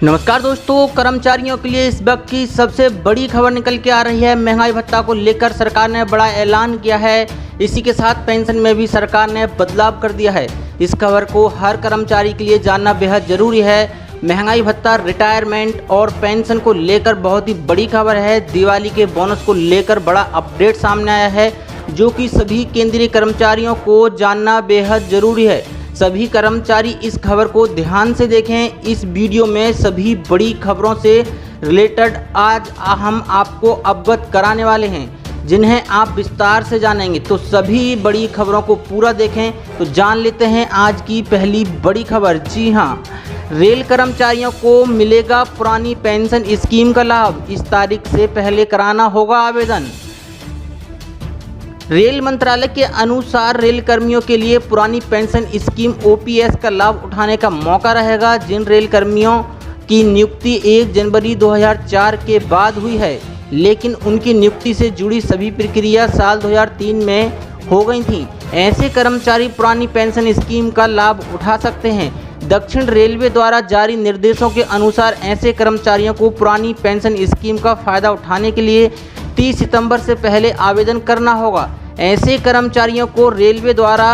नमस्कार दोस्तों, कर्मचारियों के लिए इस वक्त की सबसे बड़ी खबर निकल के आ रही है। महंगाई भत्ता को लेकर सरकार ने बड़ा ऐलान किया है। इसी के साथ पेंशन में भी सरकार ने बदलाव कर दिया है। इस खबर को हर कर्मचारी के लिए जानना बेहद ज़रूरी है। महंगाई भत्ता, रिटायरमेंट और पेंशन को लेकर बहुत ही बड़ी खबर है। दिवाली के बोनस को लेकर बड़ा अपडेट सामने आया है, जो कि सभी केंद्रीय कर्मचारियों को जानना बेहद ज़रूरी है। सभी कर्मचारी इस खबर को ध्यान से देखें। इस वीडियो में सभी बड़ी खबरों से रिलेटेड आज हम आपको अवगत कराने वाले हैं, जिन्हें आप विस्तार से जानेंगे। तो सभी बड़ी खबरों को पूरा देखें। तो जान लेते हैं आज की पहली बड़ी खबर। जी हाँ, रेल कर्मचारियों को मिलेगा पुरानी पेंशन स्कीम का लाभ। इस तारीख से पहले कराना होगा आवेदन। रेल मंत्रालय के अनुसार रेल कर्मियों के लिए पुरानी पेंशन स्कीम ओपीएस का लाभ उठाने का मौका रहेगा। जिन रेल कर्मियों की नियुक्ति 1 जनवरी 2004 के बाद हुई है, लेकिन उनकी नियुक्ति से जुड़ी सभी प्रक्रिया साल 2003 में हो गई थी, ऐसे कर्मचारी पुरानी पेंशन स्कीम का लाभ उठा सकते हैं। दक्षिण रेलवे द्वारा जारी निर्देशों के अनुसार ऐसे कर्मचारियों को पुरानी पेंशन स्कीम का फायदा उठाने के लिए 30 सितंबर से पहले आवेदन करना होगा। ऐसे कर्मचारियों को रेलवे द्वारा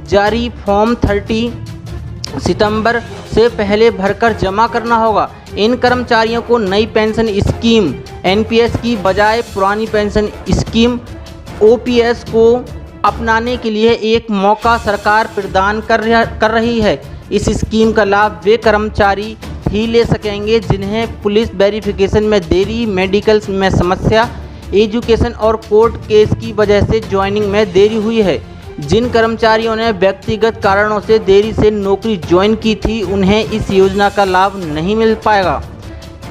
जारी फॉर्म 30 सितंबर से पहले भरकर जमा करना होगा। इन कर्मचारियों को नई पेंशन स्कीम एनपीएस की बजाय पुरानी पेंशन स्कीम ओपीएस को अपनाने के लिए एक मौका सरकार प्रदान कर रही है। इस स्कीम का लाभ वे कर्मचारी ही ले सकेंगे जिन्हें पुलिस वेरिफिकेशन में देरी, मेडिकल में समस्या, एजुकेशन और कोर्ट केस की वजह से ज्वाइनिंग में देरी हुई है। जिन कर्मचारियों ने व्यक्तिगत कारणों से देरी से नौकरी ज्वाइन की थी, उन्हें इस योजना का लाभ नहीं मिल पाएगा।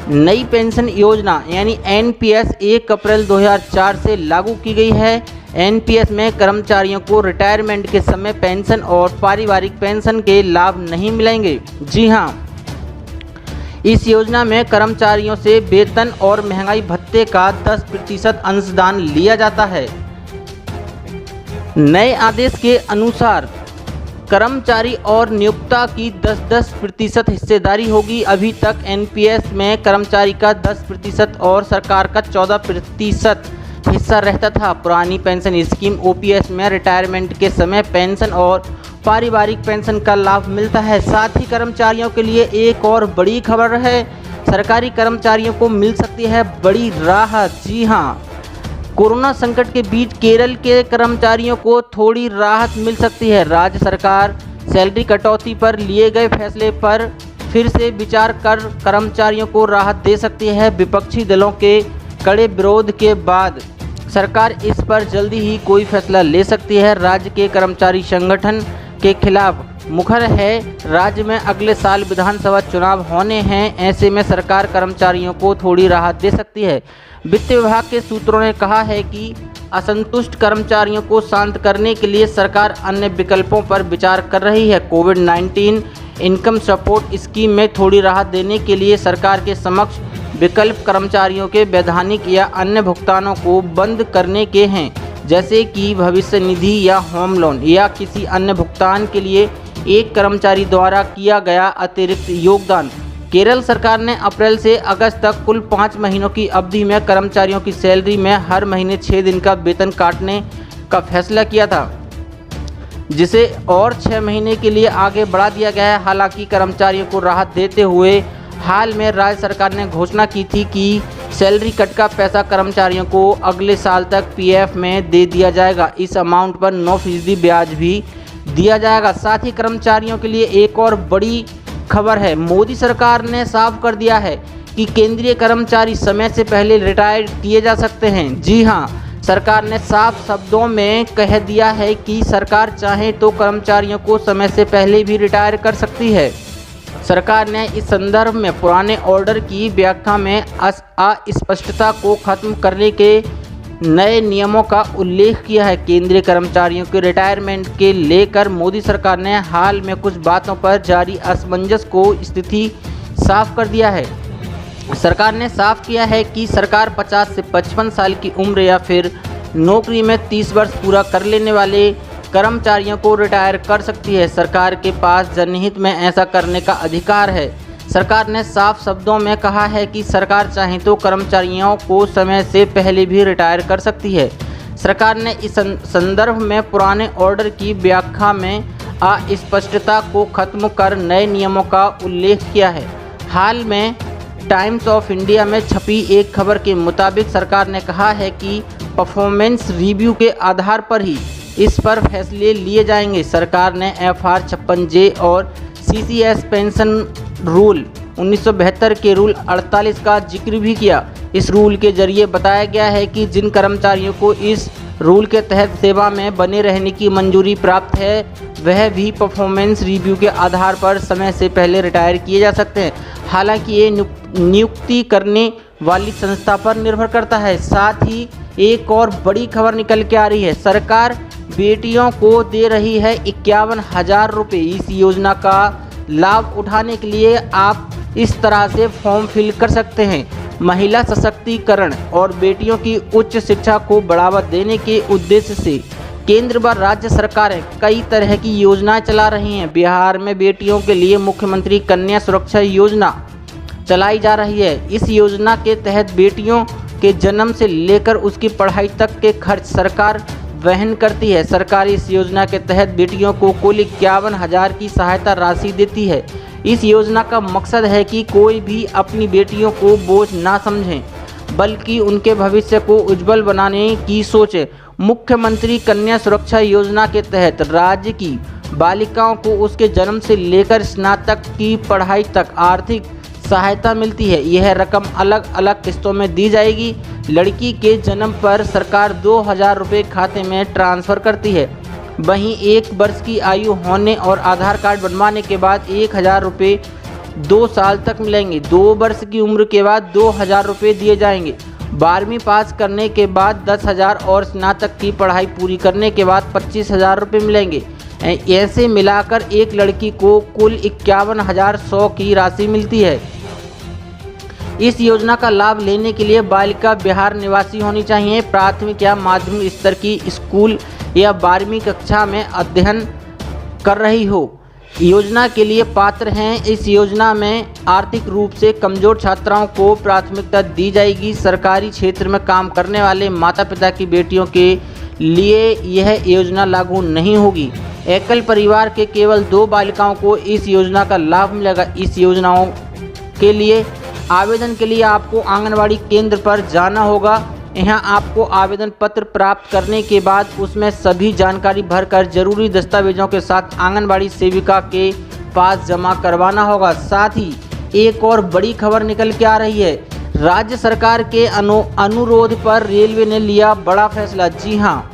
नई पेंशन योजना यानी एनपीएस 1 अप्रैल 2004 से लागू की गई है। एनपीएस में कर्मचारियों को रिटायरमेंट के समय पेंशन और पारिवारिक पेंशन के लाभ नहीं मिलेंगे। जी हाँ, इस योजना में कर्मचारियों से वेतन और महंगाई भत्ते का 10% अंशदान लिया जाता है। नए आदेश के अनुसार कर्मचारी और नियोक्ता की 10% हिस्सेदारी होगी। अभी तक एनपीएस में कर्मचारी का 10% और सरकार का 14% हिस्सा रहता था। पुरानी पेंशन स्कीम ओपीएस में रिटायरमेंट के समय पेंशन और पारिवारिक पेंशन का लाभ मिलता है। साथ ही कर्मचारियों के लिए एक और बड़ी खबर है, सरकारी कर्मचारियों को मिल सकती है बड़ी राहत। जी हाँ, कोरोना संकट के बीच केरल के कर्मचारियों को थोड़ी राहत मिल सकती है। राज्य सरकार सैलरी कटौती पर लिए गए फैसले पर फिर से विचार कर कर्मचारियों को राहत दे सकती है। विपक्षी दलों के कड़े विरोध के बाद सरकार इस पर जल्दी ही कोई फैसला ले सकती है। राज्य के कर्मचारी संगठन के खिलाफ मुखर है। राज्य में अगले साल विधानसभा चुनाव होने हैं, ऐसे में सरकार कर्मचारियों को थोड़ी राहत दे सकती है। वित्त विभाग के सूत्रों ने कहा है कि असंतुष्ट कर्मचारियों को शांत करने के लिए सरकार अन्य विकल्पों पर विचार कर रही है। कोविड-19 इनकम सपोर्ट स्कीम में थोड़ी राहत देने के लिए सरकार के समक्ष विकल्प कर्मचारियों के वैधानिक या अन्य भुगतानों को बंद करने के हैं, जैसे कि भविष्य निधि या होम लोन या किसी अन्य भुगतान के लिए एक कर्मचारी द्वारा किया गया अतिरिक्त योगदान। केरल सरकार ने अप्रैल से अगस्त तक कुल 5 महीनों की अवधि में कर्मचारियों की सैलरी में हर महीने 6 दिन का वेतन काटने का फैसला किया था, जिसे और 6 महीने के लिए आगे बढ़ा दिया गया है। हालांकि कर्मचारियों को राहत देते हुए हाल में राज्य सरकार ने घोषणा की थी कि सैलरी कट का पैसा कर्मचारियों को अगले साल तक पीएफ में दे दिया जाएगा। इस अमाउंट पर 9% ब्याज भी दिया जाएगा। साथ ही कर्मचारियों के लिए एक और बड़ी खबर है। मोदी सरकार ने साफ कर दिया है कि केंद्रीय कर्मचारी समय से पहले रिटायर किए जा सकते हैं। जी हाँ, सरकार ने साफ शब्दों में कह दिया है कि सरकार चाहे तो कर्मचारियों को समय से पहले भी रिटायर कर सकती है। सरकार ने इस संदर्भ में पुराने ऑर्डर की व्याख्या में अस्पष्टता को खत्म करने के नए नियमों का उल्लेख किया है। केंद्रीय कर्मचारियों के रिटायरमेंट के लेकर मोदी सरकार ने हाल में कुछ बातों पर जारी असमंजस को स्थिति साफ कर दिया है। सरकार ने साफ किया है कि सरकार 50 से 55 साल की उम्र या फिर नौकरी में 30 वर्ष पूरा कर लेने वाले कर्मचारियों को रिटायर कर सकती है। सरकार के पास जनहित में ऐसा करने का अधिकार है। सरकार ने साफ शब्दों में कहा है कि सरकार चाहे तो कर्मचारियों को समय से पहले भी रिटायर कर सकती है। सरकार ने इस संदर्भ में पुराने ऑर्डर की व्याख्या में अस्पष्टता को खत्म कर नए नियमों का उल्लेख किया है। हाल में टाइम्स ऑफ इंडिया में छपी एक खबर के मुताबिक सरकार ने कहा है कि परफॉर्मेंस रिव्यू के आधार पर ही इस पर फैसले लिए जाएंगे। सरकार ने FR 56J और CCS पेंशन रूल 1972 के रूल 48 का जिक्र भी किया। इस रूल के जरिए बताया गया है कि जिन कर्मचारियों को इस रूल के तहत सेवा में बने रहने की मंजूरी प्राप्त है वह भी परफॉर्मेंस रिव्यू के आधार पर समय से पहले रिटायर किए जा सकते हैं। हालांकि ये नियुक्ति करने वाली संस्था पर निर्भर करता है। साथ ही एक और बड़ी खबर निकल के आ रही है। सरकार बेटियों को दे रही है 51,000 रुपये। इस योजना का लाभ उठाने के लिए आप इस तरह से फॉर्म फिल कर सकते हैं। महिला सशक्तिकरण और बेटियों की उच्च शिक्षा को बढ़ावा देने के उद्देश्य से केंद्र व राज्य सरकारें कई तरह की योजनाएं चला रही हैं। बिहार में बेटियों के लिए मुख्यमंत्री कन्या सुरक्षा योजना चलाई जा रही है। इस योजना के तहत बेटियों के जन्म से लेकर उसकी पढ़ाई तक के खर्च सरकार वहन करती है। सरकार इस योजना के तहत बेटियों को कुल 51,000 की सहायता राशि देती है। इस योजना का मकसद है कि कोई भी अपनी बेटियों को बोझ ना समझें, बल्कि उनके भविष्य को उज्जवल बनाने की सोचे। मुख्यमंत्री कन्या सुरक्षा योजना के तहत राज्य की बालिकाओं को उसके जन्म से लेकर स्नातक की पढ़ाई तक आर्थिक सहायता मिलती है। यह रकम अलग अलग किस्तों में दी जाएगी। लड़की के जन्म पर सरकार 2,000 रुपये खाते में ट्रांसफ़र करती है। वहीं 1 वर्ष की आयु होने और आधार कार्ड बनवाने के बाद 1,000 रुपये 2 साल तक मिलेंगे। 2 वर्ष की उम्र के बाद 2,000 रुपये दिए जाएंगे। 12वीं पास करने के बाद 10,000 और स्नातक की पढ़ाई पूरी करने के बाद 25,000 रुपये मिलेंगे। ऐसे मिलाकर एक लड़की को कुल 51,100 की राशि मिलती है। इस योजना का लाभ लेने के लिए बालिका बिहार निवासी होनी चाहिए। प्राथमिक या माध्यमिक स्तर की स्कूल या 12वीं कक्षा में अध्ययन कर रही हो योजना के लिए पात्र हैं। इस योजना में आर्थिक रूप से कमजोर छात्राओं को प्राथमिकता दी जाएगी। सरकारी क्षेत्र में काम करने वाले माता पिता की बेटियों के लिए यह योजना लागू नहीं होगी। एकल परिवार के केवल 2 बालिकाओं को इस योजना का लाभ मिलेगा। इस योजनाओं के लिए आवेदन के लिए आपको आंगनवाड़ी केंद्र पर जाना होगा। यहाँ आपको आवेदन पत्र प्राप्त करने के बाद उसमें सभी जानकारी भरकर जरूरी दस्तावेजों के साथ आंगनबाड़ी सेविका के पास जमा करवाना होगा। साथ ही एक और बड़ी खबर निकल के आ रही है। राज्य सरकार के अनुरोध पर रेलवे ने लिया बड़ा फैसला। जी हाँ,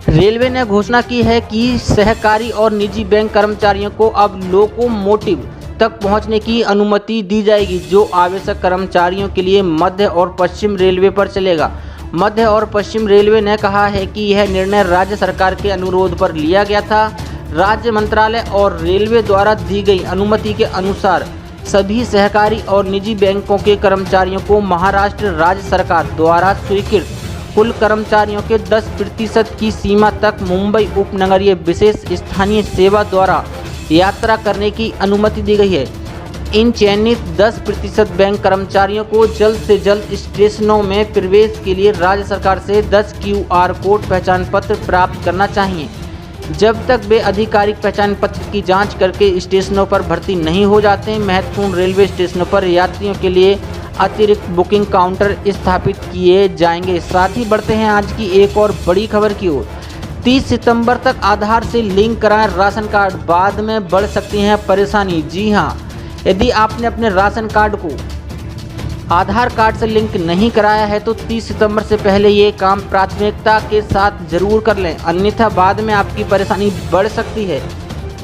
रेलवे ने घोषणा की है कि सहकारी और निजी बैंक कर्मचारियों को अब लोकोमोटिव तक पहुंचने की अनुमति दी जाएगी, जो आवश्यक कर्मचारियों के लिए मध्य और पश्चिम रेलवे पर चलेगा। मध्य और पश्चिम रेलवे ने कहा है कि यह निर्णय राज्य सरकार के अनुरोध पर लिया गया था। राज्य मंत्रालय और रेलवे द्वारा दी गई अनुमति के अनुसार सभी सहकारी और निजी बैंकों के कर्मचारियों को महाराष्ट्र राज्य सरकार द्वारा स्वीकृत कुल कर्मचारियों के 10% की सीमा तक मुंबई उपनगरीय विशेष स्थानीय सेवा द्वारा यात्रा करने की अनुमति दी गई है। इन चयनित 10% बैंक कर्मचारियों को जल्द से जल्द स्टेशनों में प्रवेश के लिए राज्य सरकार से 10 QR कोड पहचान पत्र प्राप्त करना चाहिए। जब तक वे आधिकारिक पहचान पत्र की जांच करके स्टेशनों पर भर्ती नहीं हो जाते, महत्वपूर्ण रेलवे स्टेशनों पर यात्रियों के लिए अतिरिक्त बुकिंग काउंटर स्थापित किए जाएंगे। साथ ही बढ़ते हैं आज की एक और बड़ी खबर की ओर। 30 सितंबर तक आधार से लिंक कराएं राशन कार्ड, बाद में बढ़ सकती हैं परेशानी। जी हां, यदि आपने अपने राशन कार्ड को आधार कार्ड से लिंक नहीं कराया है तो 30 सितंबर से पहले ये काम प्राथमिकता के साथ जरूर कर लें, अन्यथा बाद में आपकी परेशानी बढ़ सकती है।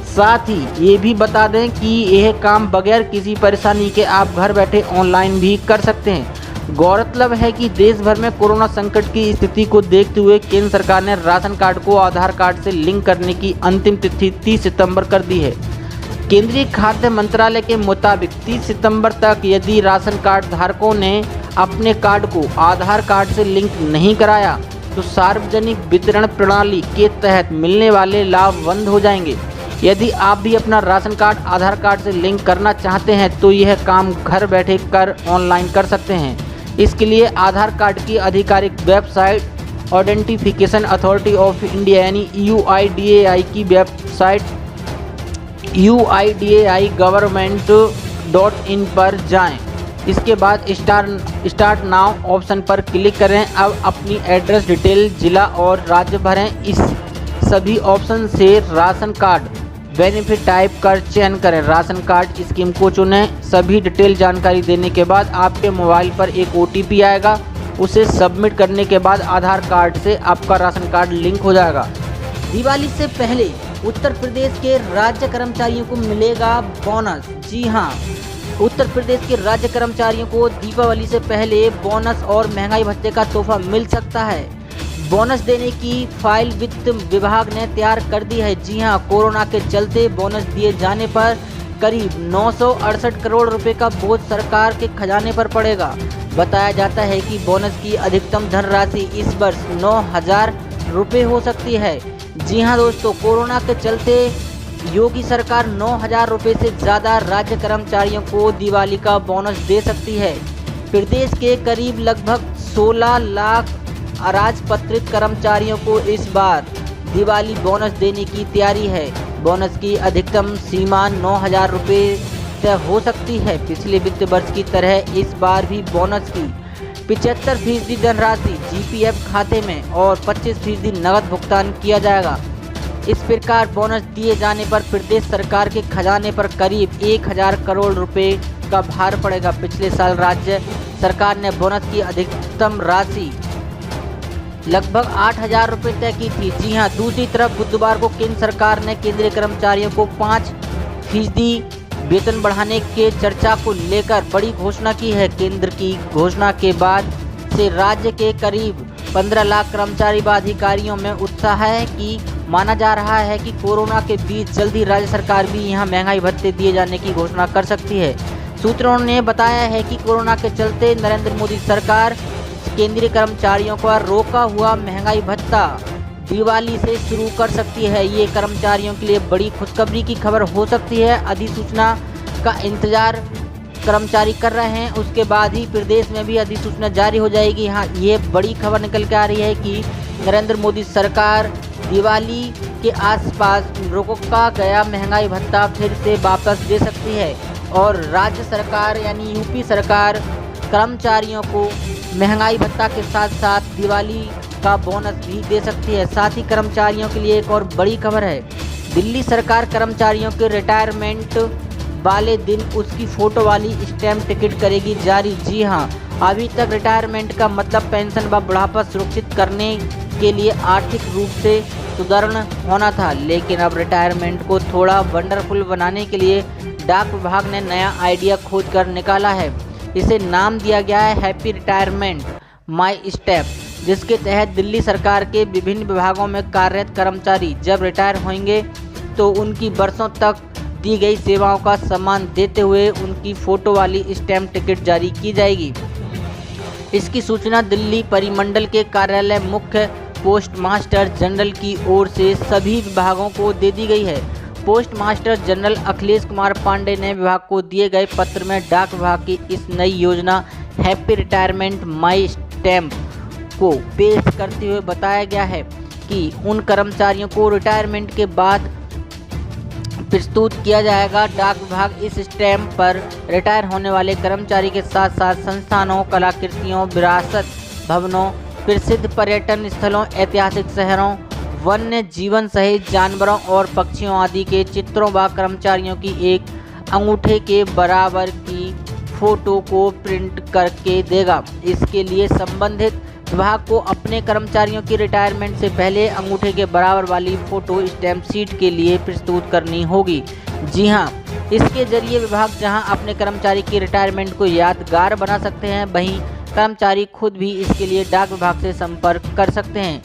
साथ ही ये भी बता दें कि यह काम बगैर किसी परेशानी के आप घर बैठे ऑनलाइन भी कर सकते हैं। गौरतलब है कि देश भर में कोरोना संकट की स्थिति को देखते हुए केंद्र सरकार ने राशन कार्ड को आधार कार्ड से लिंक करने की अंतिम तिथि 30 सितंबर कर दी है। केंद्रीय खाद्य मंत्रालय के मुताबिक 30 सितंबर तक यदि राशन कार्ड धारकों ने अपने कार्ड को आधार कार्ड से लिंक नहीं कराया तो सार्वजनिक वितरण प्रणाली के तहत मिलने वाले लाभ बंद हो जाएंगे। यदि आप भी अपना राशन कार्ड आधार कार्ड से लिंक करना चाहते हैं तो यह काम घर बैठे कर ऑनलाइन कर सकते हैं। इसके लिए आधार कार्ड की आधिकारिक website identification authority of India यानी UIDAI की वेबसाइट uidai.government.in पर जाएं। इसके बाद स्टार्ट नाउ ऑप्शन पर क्लिक करें। अब अपनी एड्रेस डिटेल, जिला और राज्य भरें। इस सभी ऑप्शन से राशन कार्ड बेनिफिट टाइप कर चयन करें। राशन कार्ड स्कीम को चुनें। सभी डिटेल जानकारी देने के बाद आपके मोबाइल पर एक OTP आएगा। उसे सबमिट करने के बाद आधार कार्ड से आपका राशन कार्ड लिंक हो जाएगा। दिवाली से पहले उत्तर प्रदेश के राज्य कर्मचारियों को मिलेगा बोनस। जी हां, उत्तर प्रदेश के राज्य कर्मचारियों को दीपावली से पहले बोनस और महंगाई भत्ते का तोहफा मिल सकता है। बोनस देने की फाइल वित्त विभाग ने तैयार कर दी है। जी हां, कोरोना के चलते बोनस दिए जाने पर करीब 968 करोड़ रुपए का बोझ सरकार के खजाने पर पड़ेगा। बताया जाता है कि बोनस की अधिकतम धनराशि इस वर्ष 9,000 रुपये हो सकती है। जी हां दोस्तों, कोरोना के चलते योगी सरकार 9,000 रुपये से ज़्यादा राज्य कर्मचारियों को दिवाली का बोनस दे सकती है। प्रदेश के करीब लगभग 16 लाख अराजपत्रित कर्मचारियों को इस बार दिवाली बोनस देने की तैयारी है। बोनस की अधिकतम सीमा 9,000 रुपये तय हो सकती है। पिछले वित्त वर्ष की तरह इस बार भी बोनस की 75% धनराशि GPF खाते में और 25% नकद भुगतान किया जाएगा। इस प्रकार बोनस दिए जाने पर प्रदेश सरकार के खजाने पर करीब 1,000 करोड़ रुपए का भार पड़ेगा। पिछले साल राज्य सरकार ने बोनस की अधिकतम राशि लगभग 8,000 रुपये तय की थी। जी हां, दूसरी तरफ बुधवार को केंद्र सरकार ने केंद्रीय कर्मचारियों को 5% वेतन बढ़ाने के चर्चा को लेकर बड़ी घोषणा की है। केंद्र की घोषणा के बाद से राज्य के करीब 15 लाख कर्मचारी व अधिकारियों में उत्साह है कि माना जा रहा है कि कोरोना के बीच जल्द ही राज्य सरकार भी यहां महंगाई भत्ते दिए जाने की घोषणा कर सकती है। सूत्रों ने बताया है कि कोरोना के चलते नरेंद्र मोदी सरकार केंद्रीय कर्मचारियों का रोका हुआ महंगाई भत्ता दिवाली से शुरू कर सकती है। ये कर्मचारियों के लिए बड़ी खुशखबरी की खबर हो सकती है। अधिसूचना का इंतजार कर्मचारी कर रहे हैं, उसके बाद ही प्रदेश में भी अधिसूचना जारी हो जाएगी। हाँ, ये बड़ी खबर निकल के आ रही है कि नरेंद्र मोदी सरकार दिवाली के आसपास रोका गया महंगाई भत्ता फिर से वापस दे सकती है और राज्य सरकार यानी यूपी सरकार कर्मचारियों को महंगाई भत्ता के साथ साथ दिवाली का बोनस भी दे सकती है। साथ ही कर्मचारियों के लिए एक और बड़ी खबर है। दिल्ली सरकार कर्मचारियों के रिटायरमेंट वाले दिन उसकी फ़ोटो वाली स्टैम्प टिकट करेगी जारी। जी हां, अभी तक रिटायरमेंट का मतलब पेंशन व बुढ़ापा सुरक्षित करने के लिए आर्थिक रूप से सुदृढ़ होना था, लेकिन अब रिटायरमेंट को थोड़ा वंडरफुल बनाने के लिए डाक विभाग ने नया आइडिया खोज कर निकाला है। इसे नाम दिया गया है हैप्पी रिटायरमेंट माई स्टेप, जिसके तहत दिल्ली सरकार के विभिन्न विभागों में कार्यरत कर्मचारी जब रिटायर होंगे तो उनकी वर्षों तक दी गई सेवाओं का सम्मान देते हुए उनकी फ़ोटो वाली स्टैम्प टिकट जारी की जाएगी। इसकी सूचना दिल्ली परिमंडल के कार्यालय मुख्य पोस्ट मास्टर जनरल की ओर से सभी विभागों को दे दी गई है। Post master general Akhilesh Kumar Pandey ने विभाग को दिए गए पत्र में डाक विभाग की इस नई योजना हैप्पी रिटायरमेंट माई स्टैम्प को पेश करते हुए बताया गया है कि उन कर्मचारियों को रिटायरमेंट के बाद प्रस्तुत किया जाएगा। डाक विभाग इस स्टैम्प पर रिटायर होने वाले कर्मचारी के साथ साथ संस्थानों, कलाकृतियों, विरासत भवनों, प्रसिद्ध पर्यटन स्थलों, ऐतिहासिक शहरों, वन्य जीवन सहित जानवरों और पक्षियों आदि के चित्रों व कर्मचारियों की एक अंगूठे के बराबर की फ़ोटो को प्रिंट करके देगा। इसके लिए संबंधित विभाग को अपने कर्मचारियों की रिटायरमेंट से पहले अंगूठे के बराबर वाली फ़ोटो स्टैम्प शीट के लिए प्रस्तुत करनी होगी। जी हां, इसके जरिए विभाग जहां अपने कर्मचारी की रिटायरमेंट को यादगार बना सकते हैं, वहीं कर्मचारी खुद भी इसके लिए डाक विभाग से संपर्क कर सकते हैं।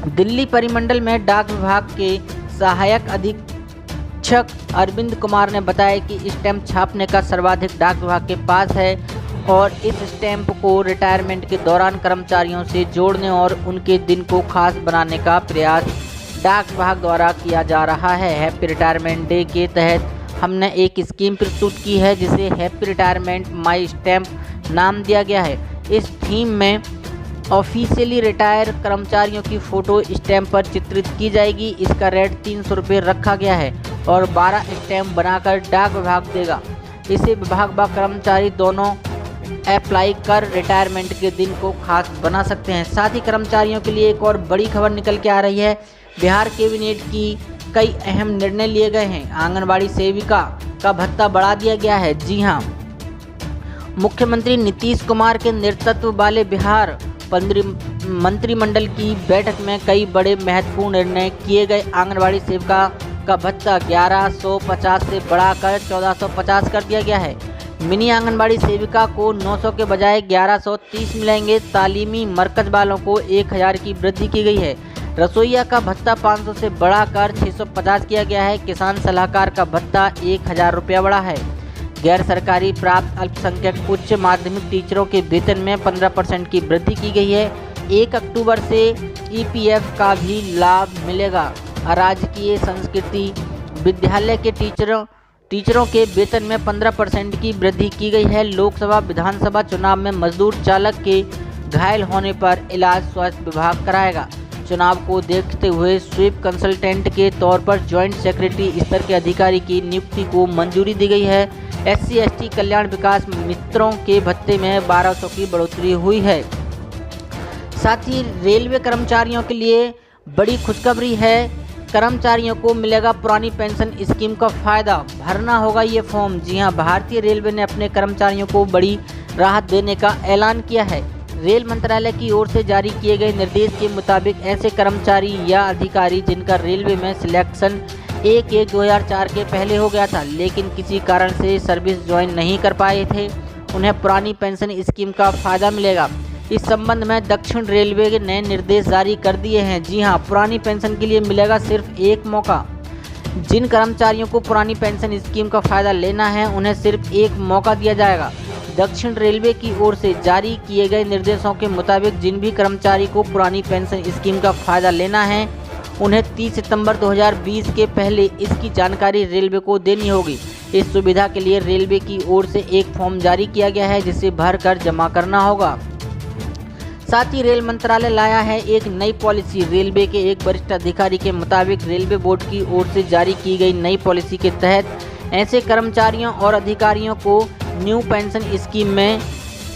दिल्ली परिमंडल में डाक विभाग के सहायक अधीक्षक अरविंद कुमार ने बताया कि स्टैम्प छापने का सर्वाधिक डाक विभाग के पास है और इस स्टैम्प को रिटायरमेंट के दौरान कर्मचारियों से जोड़ने और उनके दिन को खास बनाने का प्रयास डाक विभाग द्वारा किया जा रहा है। हैप्पी रिटायरमेंट डे के तहत हमने एक स्कीम प्रस्तुत की है जिसे हैप्पी रिटायरमेंट माई स्टैम्प नाम दिया गया है। इस थीम में ऑफिशियली रिटायर कर्मचारियों की फ़ोटो स्टैम्प पर चित्रित की जाएगी। इसका रेट 300 रुपये रखा गया है और 12 स्टैम्प बनाकर डाक विभाग देगा। इसे विभाग व कर्मचारी दोनों अप्लाई कर रिटायरमेंट के दिन को खास बना सकते हैं। साथ ही कर्मचारियों के लिए एक और बड़ी खबर निकल के आ रही है। बिहार कैबिनेट की कई अहम निर्णय लिए गए हैं। आंगनबाड़ी सेविका का भत्ता बढ़ा दिया गया है। जी हां, मुख्यमंत्री नीतीश कुमार के नेतृत्व वाले बिहार मंत्रिमंडल की बैठक में कई बड़े महत्वपूर्ण निर्णय किए गए। आंगनबाड़ी सेविका का भत्ता 1150 से बढ़ाकर 1450 कर दिया गया है। मिनी आंगनबाड़ी सेविका को 900 के बजाय 1130 मिलेंगे। तालीमी मरकज वालों को 1000 की वृद्धि की गई है। रसोइया का भत्ता 500 से बढ़ाकर 650 किया गया है। किसान सलाहकार का भत्ता 1000 रुपया बढ़ा है। गैर सरकारी प्राप्त अल्पसंख्यक उच्च माध्यमिक टीचरों के वेतन में 15% की वृद्धि की गई है। 1 अक्टूबर से EPF का भी लाभ मिलेगा। अराजकीय संस्कृति विद्यालय के टीचरों के वेतन में 15% की वृद्धि की गई है। लोकसभा विधानसभा चुनाव में मजदूर चालक के घायल होने पर इलाज स्वास्थ्य विभाग कराएगा। चुनाव को देखते हुए स्वीप कंसल्टेंट के तौर पर ज्वाइंट सेक्रेटरी स्तर के अधिकारी की नियुक्ति को मंजूरी दी गई है। SC/ST कल्याण विकास मित्रों के भत्ते में 1200 की बढ़ोतरी हुई है। साथ ही रेलवे कर्मचारियों के लिए बड़ी खुशखबरी है। कर्मचारियों को मिलेगा पुरानी पेंशन स्कीम का फ़ायदा। भरना होगा ये फॉर्म। जी हां, भारतीय रेलवे ने अपने कर्मचारियों को बड़ी राहत देने का ऐलान किया है। रेल मंत्रालय की ओर से जारी किए गए निर्देश के मुताबिक ऐसे कर्मचारी या अधिकारी जिनका रेलवे में सिलेक्शन 1/1/2004 के पहले हो गया था लेकिन किसी कारण से सर्विस ज्वाइन नहीं कर पाए थे, उन्हें पुरानी पेंशन स्कीम का फ़ायदा मिलेगा। इस संबंध में दक्षिण रेलवे के नए निर्देश जारी कर दिए हैं। जी हां, पुरानी पेंशन के लिए मिलेगा सिर्फ एक मौका। जिन कर्मचारियों को पुरानी पेंशन स्कीम का फ़ायदा लेना है उन्हें सिर्फ एक मौका दिया जाएगा। दक्षिण रेलवे की ओर से जारी किए गए निर्देशों के मुताबिक जिन भी कर्मचारी को पुरानी पेंशन स्कीम का फ़ायदा लेना है उन्हें 30 सितंबर 2020 के पहले इसकी जानकारी रेलवे को देनी होगी। इस सुविधा के लिए रेलवे की ओर से एक फॉर्म जारी किया गया है जिसे भरकर जमा करना होगा। साथ ही रेल मंत्रालय लाया है एक नई पॉलिसी। रेलवे के एक वरिष्ठ अधिकारी के मुताबिक रेलवे बोर्ड की ओर से जारी की गई नई पॉलिसी के तहत ऐसे कर्मचारियों और अधिकारियों को न्यू पेंशन स्कीम में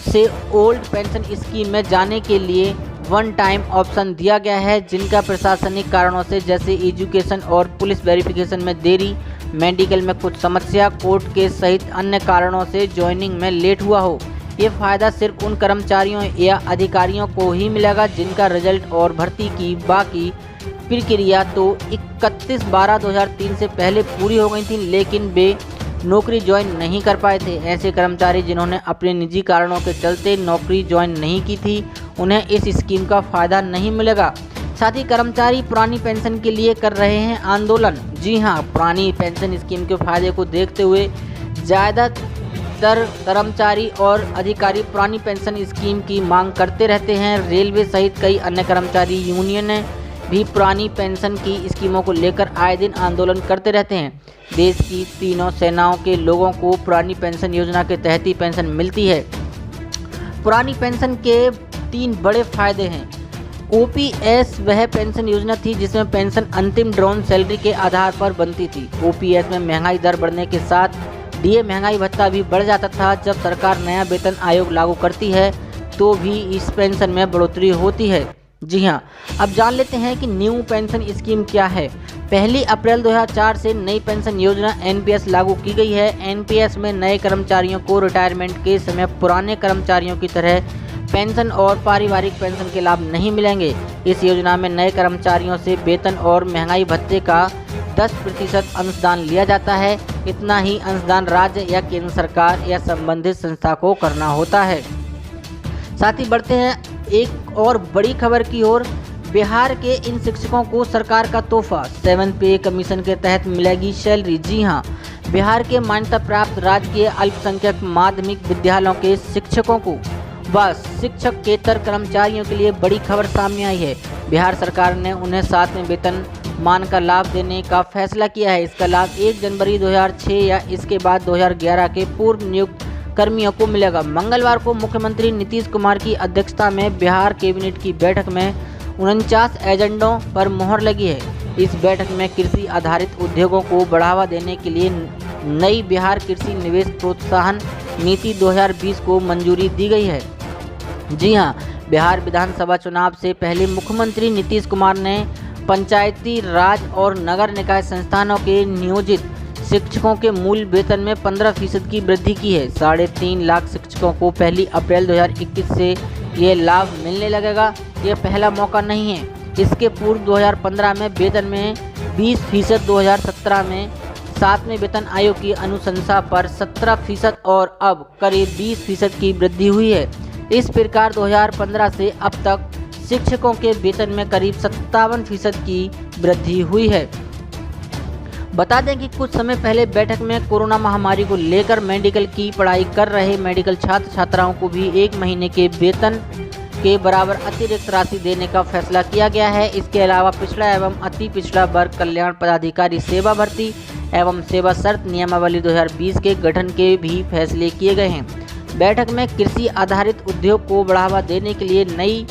से ओल्ड पेंशन स्कीम में जाने के लिए वन टाइम ऑप्शन दिया गया है जिनका प्रशासनिक कारणों से जैसे एजुकेशन और पुलिस वेरिफिकेशन में देरी, मेडिकल में कुछ समस्या, कोर्ट के सहित अन्य कारणों से ज्वाइनिंग में लेट हुआ हो। ये फ़ायदा सिर्फ उन कर्मचारियों या अधिकारियों को ही मिलेगा जिनका रिजल्ट और भर्ती की बाकी प्रक्रिया तो 31/12/2003 से पहले पूरी हो गई थी लेकिन वे नौकरी ज्वाइन नहीं कर पाए थे। ऐसे कर्मचारी जिन्होंने अपने निजी कारणों के चलते नौकरी ज्वाइन नहीं की थी उन्हें इस स्कीम का फ़ायदा नहीं मिलेगा। साथ ही कर्मचारी पुरानी पेंशन के लिए कर रहे हैं आंदोलन। जी हां, पुरानी पेंशन स्कीम के फायदे को देखते हुए ज़्यादातर कर्मचारी और अधिकारी पुरानी पेंशन स्कीम की मांग करते रहते हैं। रेलवे सहित कई अन्य कर्मचारी यूनियनें भी पुरानी पेंशन की स्कीमों को लेकर आए दिन आंदोलन करते रहते हैं। देश की तीनों सेनाओं के लोगों को पुरानी पेंशन योजना के तहत ही पेंशन मिलती है। पुरानी पेंशन के 3 बड़े फायदे हैं। OPS वह पेंशन योजना थी जिसमें पेंशन अंतिम ड्रॉन सैलरी के आधार पर बनती थी। OPS में महंगाई दर बढ़ने के साथ DA महंगाई भत्ता भी बढ़ जाता था। जब सरकार नया वेतन आयोग लागू करती है तो भी इस पेंशन में बढ़ोतरी होती है। जी हाँ, अब जान लेते हैं कि न्यू पेंशन स्कीम क्या है। 1 अप्रैल 2004 से नई पेंशन योजना NPS लागू की गई है। NPS में नए कर्मचारियों को रिटायरमेंट के समय पुराने कर्मचारियों की तरह पेंशन और पारिवारिक पेंशन के लाभ नहीं मिलेंगे। इस योजना में नए कर्मचारियों से वेतन और महंगाई भत्ते का 10% अंशदान लिया जाता है। इतना ही अंशदान राज्य या केंद्र सरकार या संबंधित संस्था को करना होता है। साथ ही बढ़ते हैं एक और बड़ी खबर की ओर। बिहार के इन शिक्षकों को सरकार का तोहफा 7 पे कमीशन के तहत मिलेगी सैलरी। जी हां, बिहार के मान्यता प्राप्त राजकीय अल्पसंख्यक माध्यमिक विद्यालयों के शिक्षकों को व शिक्षकेतर कर्मचारियों के लिए बड़ी खबर सामने आई है। बिहार सरकार ने उन्हें 7वें वेतन मानकर लाभ देने का फैसला किया है। इसका लाभ 1 जनवरी 2006 या इसके बाद 2011 के पूर्व नियुक्त कर्मियों को मिलेगा। मंगलवार को मुख्यमंत्री नीतीश कुमार की अध्यक्षता में बिहार कैबिनेट की बैठक में 49 एजेंडों पर मुहर लगी है। इस बैठक में कृषि आधारित उद्योगों को बढ़ावा देने के लिए नई बिहार कृषि निवेश प्रोत्साहन नीति 2020 को मंजूरी दी गई है। जी हां, बिहार विधानसभा चुनाव से पहले मुख्यमंत्री नीतीश कुमार ने पंचायती राज और नगर निकाय संस्थानों के नियोजित शिक्षकों के मूल वेतन में 15% की वृद्धि की है। 3.5 लाख शिक्षकों को 1 अप्रैल 2021 से ये लाभ मिलने लगेगा। ये पहला मौका नहीं है। इसके पूर्व 2015 में वेतन में 20%, 2017 में 7वें वेतन आयोग की अनुशंसा पर 17% और अब करीब 20% की वृद्धि हुई है। इस प्रकार 2015 से अब तक शिक्षकों के वेतन में करीब 57% की वृद्धि हुई है। बता दें कि कुछ समय पहले बैठक में कोरोना महामारी को लेकर मेडिकल की पढ़ाई कर रहे मेडिकल छात्र छात्राओं को भी 1 महीने के वेतन के बराबर अतिरिक्त राशि देने का फैसला किया गया है। इसके अलावा पिछड़ा एवं अति पिछड़ा वर्ग कल्याण पदाधिकारी सेवा भर्ती एवं सेवा शर्त नियमावली 2020 के गठन के भी फैसले किए गए हैं। बैठक में कृषि आधारित उद्योग को बढ़ावा देने के लिए नई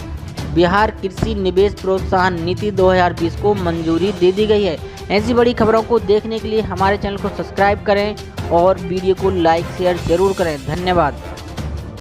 बिहार कृषि निवेश प्रोत्साहन नीति 2020 को मंजूरी दे दी गई है। ऐसी बड़ी खबरों को देखने के लिए हमारे चैनल को सब्सक्राइब करें और वीडियो को लाइक शेयर जरूर करें। धन्यवाद।